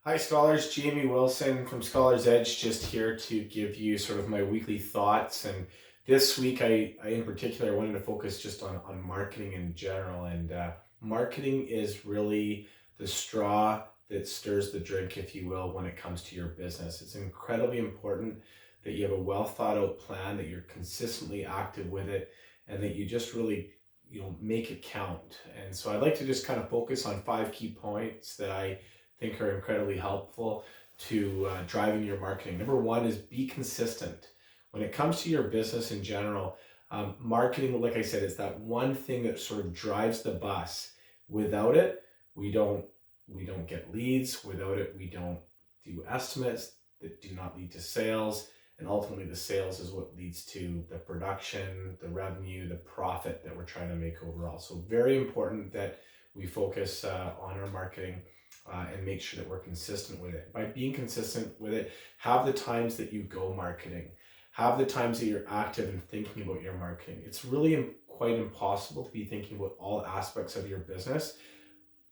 Hi, Scholars. Jamie Wilson from Scholars Edge, just here to give you sort of my weekly thoughts. And this week, I in particular wanted to focus just on marketing in general. And marketing is really the straw that stirs the drink, if you will, when it comes to your business. It's incredibly important that you have a well thought out plan, that you're consistently active with it, and that you just really make it count. And so I'd like to just kind of focus on five key points that I think are incredibly helpful to driving your marketing. Number one is be consistent. When it comes to your business in general, marketing, like I said, is that one thing that sort of drives the bus. Without it, we don't we don't get leads. Without it, we don't do estimates that do not lead to sales. And ultimately, the sales is what leads to the production, the revenue, the profit that we're trying to make overall. So very important that we focus on our marketing and make sure that we're consistent with it. By being consistent with it, have the times that you go marketing, have the times that you're active and thinking about your marketing. It's really quite impossible to be thinking about all aspects of your business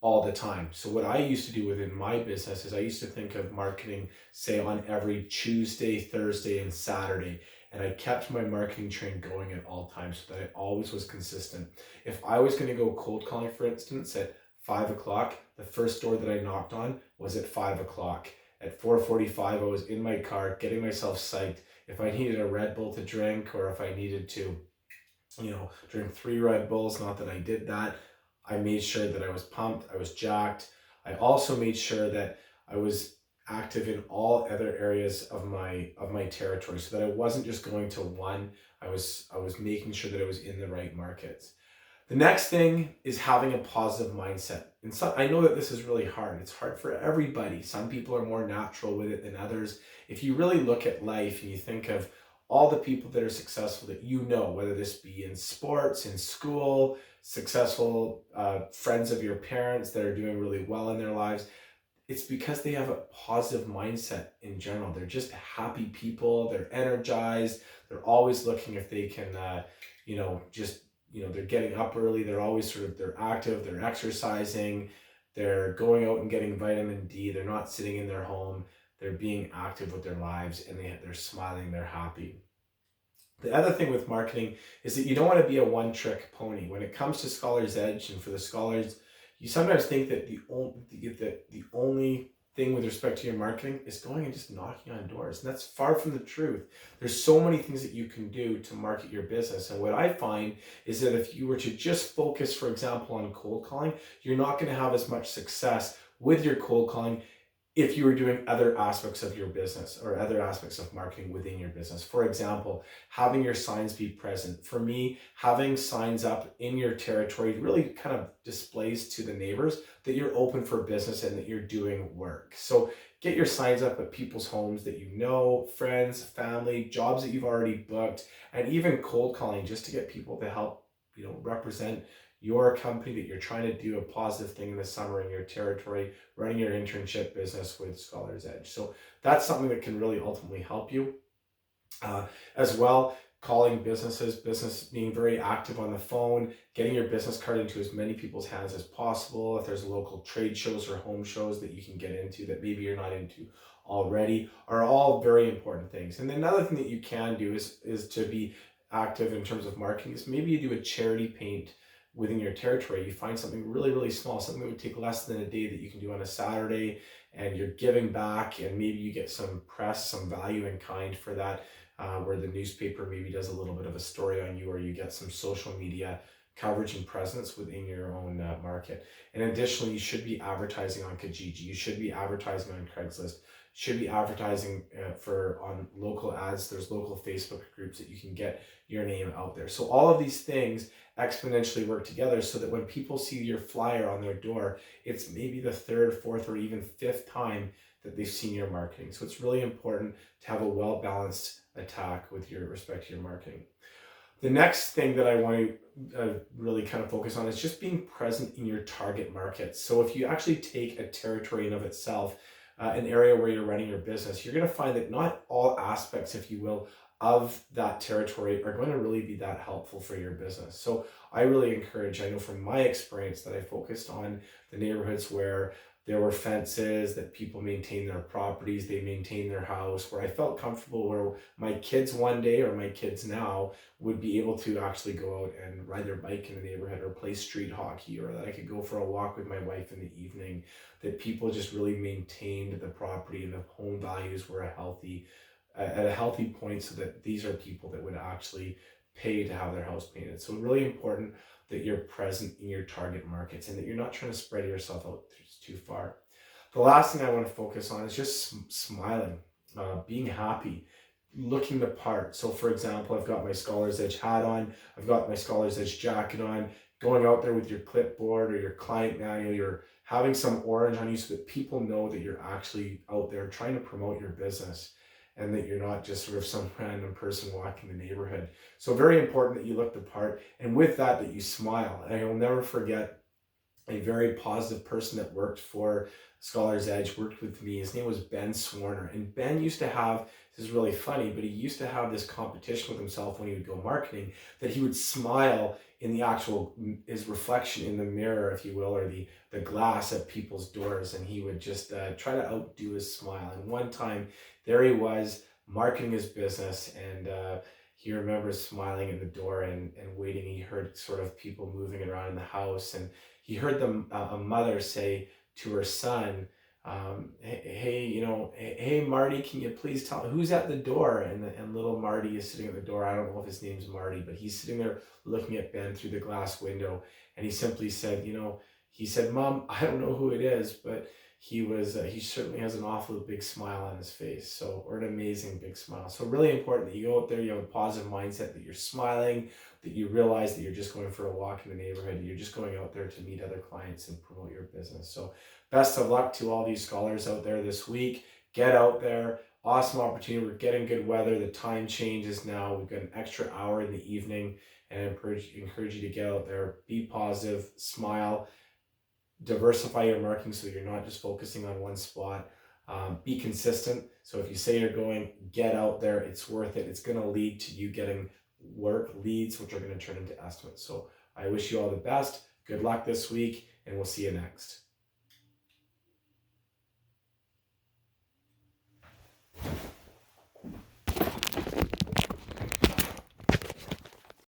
all the time. So what I used to do within my business is I used to think of marketing, say, on every Tuesday, Thursday, and Saturday. And I kept my marketing train going at all times so that I always was consistent. If I was going to go cold calling, for instance, at 5 o'clock, the first door that I knocked on was at 5 o'clock. At 4:45, I was in my car getting myself psyched. If I needed a Red Bull to drink, or if I needed to, drink 3 Red Bulls, not that I did that, I made sure that I was pumped, I was jacked. I also made sure that I was active in all other areas of my territory, so that I wasn't just going to one. I was making sure that I was in the right markets. The next thing is having a positive mindset. And so I know that this is really hard. It's hard for everybody. Some people are more natural with it than others. If you really look at life and you think of all the people that are successful that whether this be in sports, in school, successful friends of your parents that are doing really well in their lives, it's because they have a positive mindset in general. They're just happy people. They're energized. They're always looking if they can, they're getting up early. They're always they're active. They're exercising. They're going out and getting vitamin D. They're not sitting in their home. They're being active with their lives, and they're smiling. They're happy. The other thing with marketing is that you don't want to be a one-trick pony. When it comes to Scholar's Edge and for the scholars, you sometimes think that the only thing with respect to your marketing is going and just knocking on doors. And that's far from the truth. There's so many things that you can do to market your business. And what I find is that if you were to just focus, for example, on cold calling, you're not going to have as much success with your cold calling if you were doing other aspects of your business or other aspects of marketing within your business. For example, having your signs be present. For me, having signs up in your territory really kind of displays to the neighbors that you're open for business and that you're doing work. So get your signs up at people's homes that you know, friends, family, jobs that you've already booked, and even cold calling just to get people to help, represent your company, that you're trying to do a positive thing in the summer in your territory, running your internship business with Scholar's Edge. So that's something that can really ultimately help you. As well, calling business being very active on the phone, getting your business card into as many people's hands as possible. If there's local trade shows or home shows that you can get into that maybe you're not into already, are all very important things. And another thing that you can do is to be active in terms of marketing is maybe you do a charity paint within your territory. You find something really, really small, something that would take less than a day that you can do on a Saturday, and you're giving back, and maybe you get some press, some value in kind for that, where the newspaper maybe does a little bit of a story on you, or you get some social media coverage and presence within your own market. And additionally, you should be advertising on Kijiji. You should be advertising on Craigslist. Should be advertising on local ads. There's local Facebook groups that you can get your name out there. So all of these things exponentially work together so that when people see your flyer on their door, it's maybe the third, fourth, or even fifth time that they've seen your marketing. So it's really important to have a well-balanced attack with your respect to your marketing. The next thing that I want to really kind of focus on is just being present in your target markets. So if you actually take a territory in of itself, an area where you're running your business, you're going to find that not all aspects, if you will, of that territory are going to really be that helpful for your business. So I really encourage, I know from my experience, that I focused on the neighborhoods where There were fences, that people maintain their properties, they maintain their house, where I felt comfortable, where my kids one day, or my kids now, would be able to actually go out and ride their bike in the neighborhood or play street hockey, or that I could go for a walk with my wife in the evening, that people just really maintained the property and the home values were at a healthy point, so that these are people that would actually pay to have their house painted. So really important that you're present in your target markets and that you're not trying to spread yourself out too far. The last thing I want to focus on is just smiling, being happy, looking the part. So for example, I've got my Scholar's Edge hat on, I've got my Scholar's Edge jacket on, going out there with your clipboard or your client manual, you're having some orange on you so that people know that you're actually out there trying to promote your business, and that you're not just sort of some random person walking the neighborhood. So very important that you look the part, and with that, that you smile. And I will never forget a very positive person that worked for Scholar's Edge, worked with me. His name was Ben Swarner. And Ben used to have, this is really funny, but he used to have this competition with himself when he would go marketing, that he would smile in the actual, his reflection in the mirror, if you will, or the glass at people's doors. And he would just try to outdo his smile. And one time, there he was marketing his business, and he remembers smiling in the door and waiting. He heard sort of people moving around in the house, and he heard a mother say to her son, hey, hey, Marty, can you please tell who's at the door? And little Marty is sitting at the door. I don't know if his name's Marty, but he's sitting there looking at Ben through the glass window. And he simply said, he said, Mom, I don't know who it is, but he certainly has an awful big smile on his face. So, or an amazing big smile. So really important that you go out there, you have a positive mindset, that you're smiling, that you realize that you're just going for a walk in the neighborhood. You're just going out there to meet other clients and promote your business. So best of luck to all these scholars out there this week. Get out there. Awesome opportunity. We're getting good weather. The time changes now. We've got an extra hour in the evening, and I encourage you to get out there. Be positive, smile, diversify your marketing so you're not just focusing on one spot. Be consistent. So if you say you're going, get out there. It's worth it. It's going to lead to you getting work leads, which are going to turn into estimates. So I wish you all the best. Good luck this week, and we'll see you next.